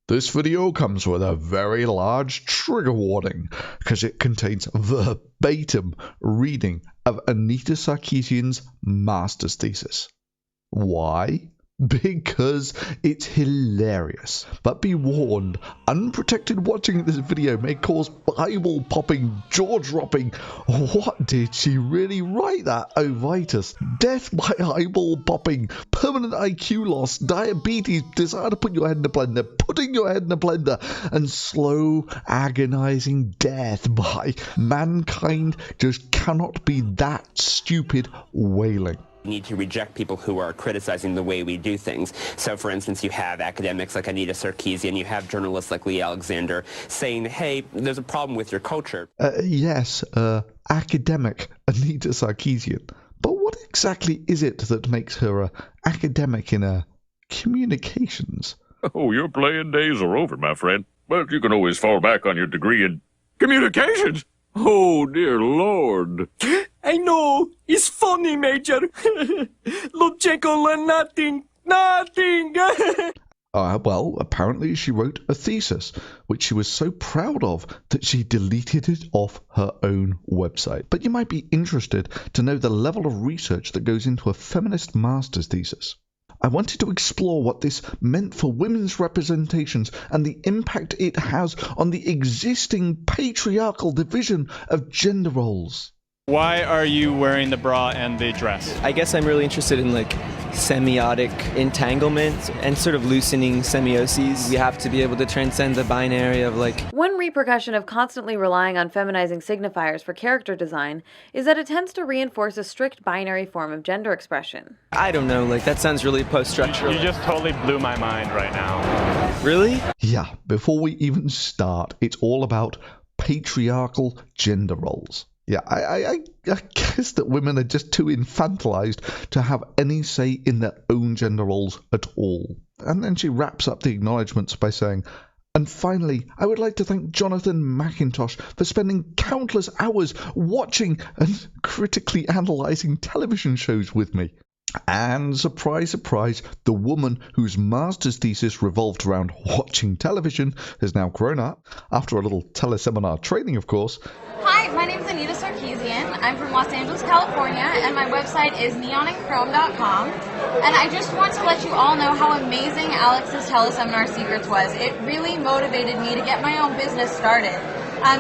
This video comes with a very large trigger warning because it contains verbatim reading of Anita Sarkeesians' master's thesis. Why? Because it's hilarious. But be warned, unprotected watching this video may cause Bible-popping, jaw-dropping, what did she really write that, ovitis, death by eyeball-popping, permanent IQ loss, diabetes, desire to put your head in a blender, putting your head in a blender, and slow, agonizing death by mankind just cannot be that stupid wailing. Need to reject people who are criticizing the way we do things. So, for instance, you have academics like Anita Sarkeesian, you have journalists like Lee Alexander saying, hey, there's a problem with your culture. Yes, academic Anita Sarkeesian. But what exactly is it that makes her an academic in communications? Oh, your playing days are over, my friend. But you can always fall back on your degree in communications. Oh, dear Lord. I know. It's funny, Major. Lubchenko learned nothing. Well, apparently she wrote a thesis, which she was so proud of that she deleted it off her own website. But you might be interested to know the level of research that goes into a feminist master's thesis. I wanted to explore what this meant for women's representations and the impact it has on the existing patriarchal division of gender roles. Why are you wearing the bra and the dress? I guess I'm really interested in semiotic entanglement and sort of loosening semioses. We have to be able to transcend the binary of One repercussion of constantly relying on feminizing signifiers for character design is that it tends to reinforce a strict binary form of gender expression. I don't know, that sounds really post-structural. You just totally blew my mind right now. Really? Yeah, before we even start, it's all about patriarchal gender roles. Yeah, I guess that women are just too infantilized to have any say in their own gender roles at all. And then she wraps up the acknowledgements by saying, and finally, I would like to thank Jonathan McIntosh for spending countless hours watching and critically analyzing television shows with me. And surprise, surprise, the woman whose master's thesis revolved around watching television has now grown up, after a little teleseminar training, of course. Hi, my name is Anita Sarkeesian. I'm from Los Angeles, California, and my website is neonandchrome.com. And I just want to let you all know how amazing Alex's teleseminar secrets was. It really motivated me to get my own business started.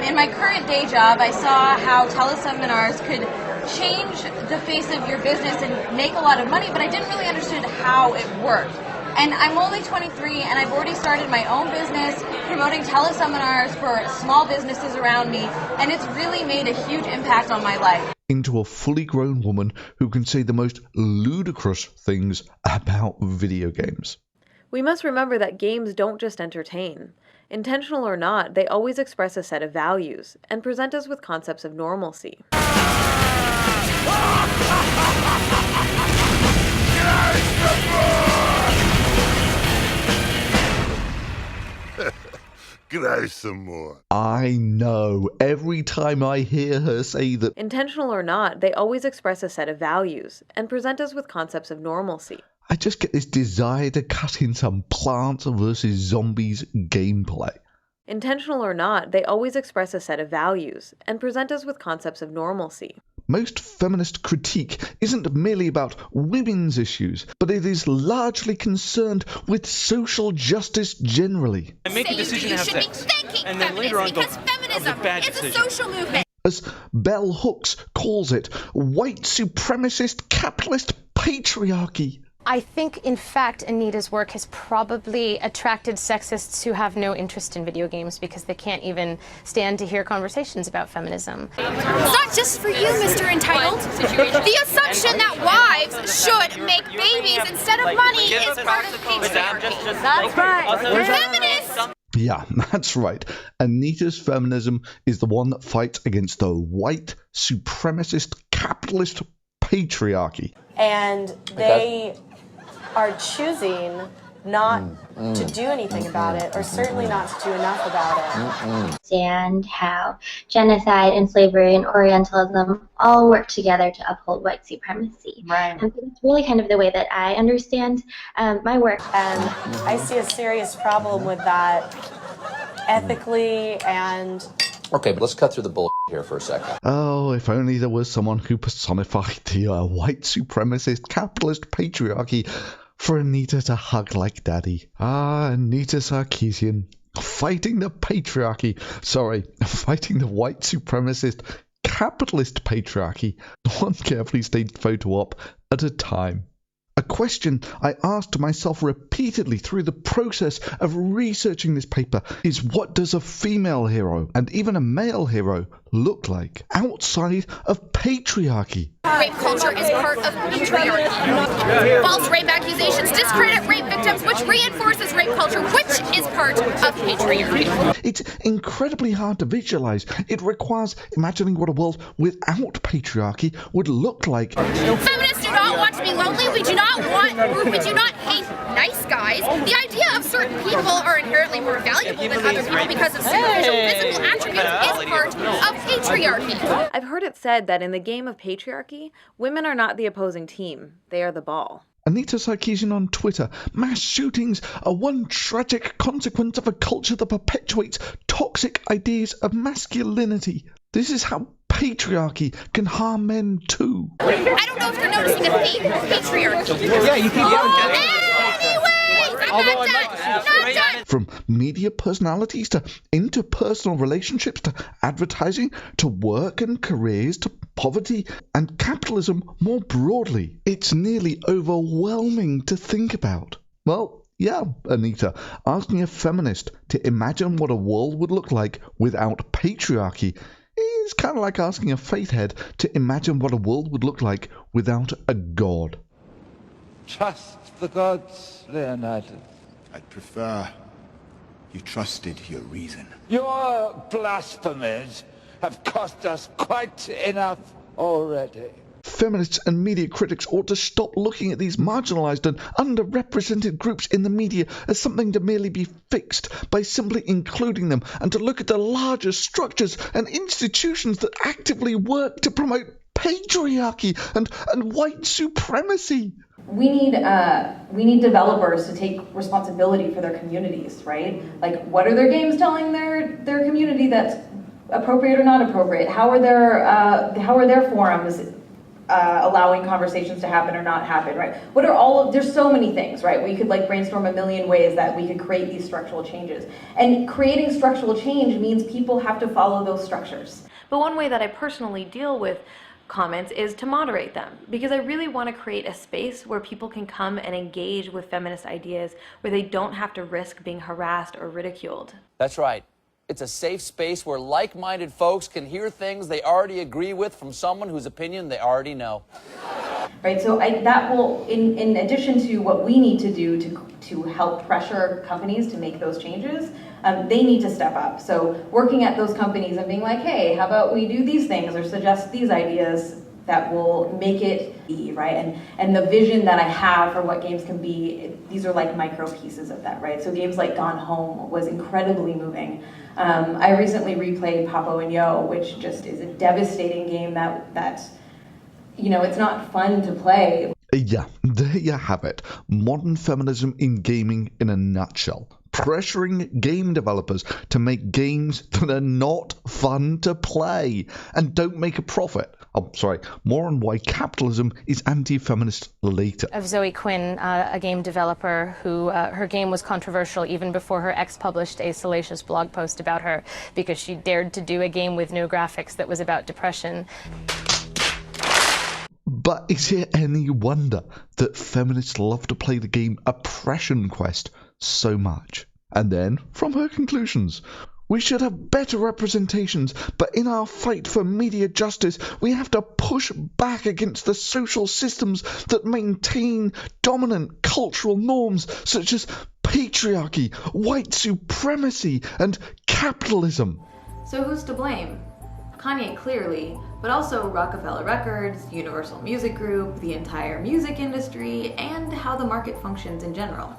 In my current day job, I saw how teleseminars could change the face of your business and make a lot of money, but I didn't really understand how it worked. And I'm only 23, and I've already started my own business promoting teleseminars for small businesses around me, and it's really made a huge impact on my life. Into a fully grown woman who can say the most ludicrous things about video games. We must remember that games don't just entertain. Intentional or not, they always express a set of values and present us with concepts of normalcy. Can I have some more? I know. Every time I hear her say that. Intentional or not, they always express a set of values and present us with concepts of normalcy. I just get this desire to cut in some Plants vs. Zombies gameplay. Intentional or not, they always express a set of values and present us with concepts of normalcy. Most feminist critique isn't merely about women's issues, but it is largely concerned with social justice generally. I make a decision to have sex, and then later on go, feminism is a social movement. As Bell Hooks calls it, white supremacist capitalist patriarchy. I think, in fact, Anita's work has probably attracted sexists who have no interest in video games because they can't even stand to hear conversations about feminism. It's not just for you, Mr. Entitled. The assumption that wives should make babies instead of money is part of patriarchy. That's right. Feminists! Yeah, that's right. Anita's feminism is the one that fights against the white supremacist capitalist patriarchy. And they are choosing not to do anything about it, or certainly not to do enough about it. Understand how genocide and slavery and Orientalism all work together to uphold white supremacy. Right. And so that's really kind of the way that I understand my work. I see a serious problem with that ethically and... Okay, but let's cut through the bullshit here for a second. Oh, if only there was someone who personified the white supremacist capitalist patriarchy for Anita to hug like daddy. Ah, Anita Sarkeesian, fighting the patriarchy. Sorry, fighting the white supremacist capitalist patriarchy, one carefully staged photo op at a time. A question I asked myself repeatedly through the process of researching this paper is, what does a female hero, and even a male hero, look like outside of patriarchy? Rape culture is part of patriarchy. False rape accusations discredit rape victims, which reinforces rape culture, which is part of patriarchy. It's incredibly hard to visualize. It requires imagining what a world without patriarchy would look like. Feminists do not want to be lonely. We do not hate nice guys. The idea of certain people are inherently more valuable than other people because of superficial physical attributes is part of patriarchy. I've heard it said that in the game of patriarchy, women are not the opposing team, they are the ball. Anita Sarkeesian on Twitter. Mass shootings are one tragic consequence of a culture that perpetuates toxic ideas of masculinity. This is how patriarchy can harm men too. I don't know if you're noticing a theme. Patriarchy. Yeah, you keep going. Anyways, I'm not done. From media personalities to interpersonal relationships to advertising to work and careers to poverty and capitalism more broadly. It's nearly overwhelming to think about. Well, yeah, Anita, asking a feminist to imagine what a world would look like without patriarchy is kind of like asking a faith head to imagine what a world would look like without a god. Trust the gods, Leonidas. I'd prefer you trusted your reason. Your blasphemies have cost us quite enough already. Feminists and media critics ought to stop looking at these marginalized and underrepresented groups in the media as something to merely be fixed by simply including them, and to look at the larger structures and institutions that actively work to promote patriarchy and white supremacy. We need developers to take responsibility for their communities, right? Like, what are their games telling their community that's appropriate or not appropriate? How are their forums allowing conversations to happen or not happen, right? There's so many things, right? We could brainstorm a million ways that we could create these structural changes. And creating structural change means people have to follow those structures. But one way that I personally deal with comments is to moderate them, because I really want to create a space where people can come and engage with feminist ideas where they don't have to risk being harassed or ridiculed. That's right. It's a safe space where like-minded folks can hear things they already agree with from someone whose opinion they already know. Right, so that will, in addition to what we need to do to help pressure companies to make those changes, they need to step up. So working at those companies and being like, hey, how about we do these things or suggest these ideas that will make it be, right? And the vision that I have for what games can be, these are like micro pieces of that, right? So games like Gone Home was incredibly moving. I recently replayed Papo and Yo, which just is a devastating game that it's not fun to play. Yeah, there you have it. Modern feminism in gaming in a nutshell. Pressuring game developers to make games that are not fun to play and don't make a profit. Oh, sorry, more on why capitalism is anti-feminist later. Of Zoe Quinn, a game developer who her game was controversial even before her ex published a salacious blog post about her because she dared to do a game with no graphics that was about depression. But is it any wonder that feminists love to play the game Oppression Quest so much? And then, from her conclusions, we should have better representations, but in our fight for media justice, we have to push back against the social systems that maintain dominant cultural norms such as patriarchy, white supremacy, and capitalism. So who's to blame? Kanye clearly, but also Rockefeller Records, Universal Music Group, the entire music industry, and how the market functions in general.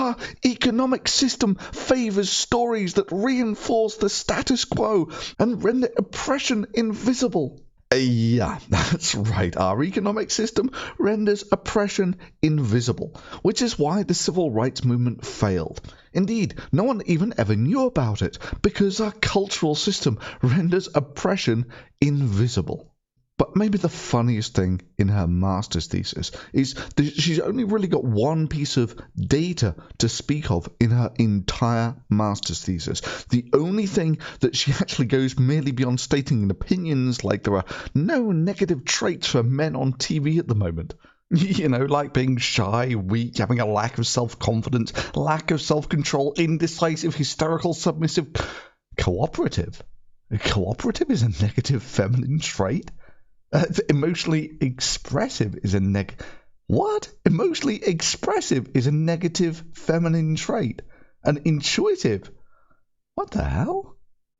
Our economic system favors stories that reinforce the status quo and render oppression invisible. Yeah, that's right. Our economic system renders oppression invisible, which is why the civil rights movement failed. Indeed, no one even ever knew about it, because our cultural system renders oppression invisible. But maybe the funniest thing in her master's thesis is that she's only really got one piece of data to speak of in her entire master's thesis. The only thing that she actually goes merely beyond stating opinions like there are no negative traits for men on TV at the moment. You know, like being shy, weak, having a lack of self-confidence, lack of self-control, indecisive, hysterical, submissive, cooperative. Cooperative is a negative feminine trait. Emotionally expressive is a What? Emotionally expressive is a negative feminine trait. And intuitive? What the hell?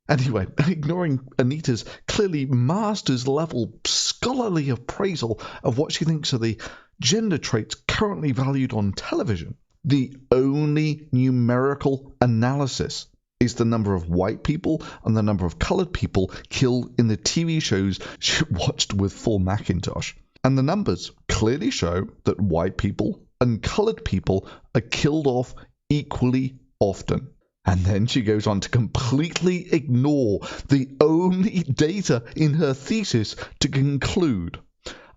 Anyway, ignoring Anita's clearly master's level scholarly appraisal of what she thinks are the gender traits currently valued on television, the only numerical analysis is the number of white people and the number of coloured people killed in the TV shows she watched with full Macintosh. And the numbers clearly show that white people and coloured people are killed off equally often. And then she goes on to completely ignore the only data in her thesis to conclude,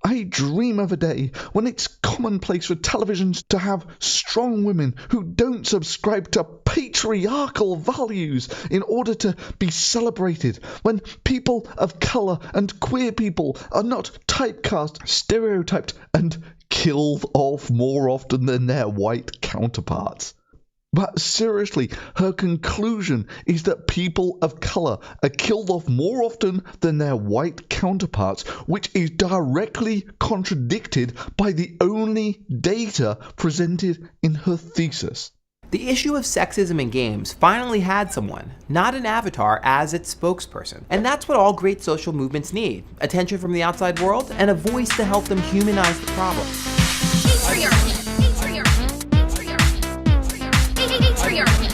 I dream of a day when it's commonplace for televisions to have strong women who don't subscribe to patriarchal values in order to be celebrated, when people of colour and queer people are not typecast, stereotyped, and killed off more often than their white counterparts. But seriously, her conclusion is that people of colour are killed off more often than their white counterparts, which is directly contradicted by the only data presented in her thesis. The issue of sexism in games finally had someone, not an avatar, as its spokesperson. And that's what all great social movements need. Attention from the outside world and a voice to help them humanize the problem. Patriarchy.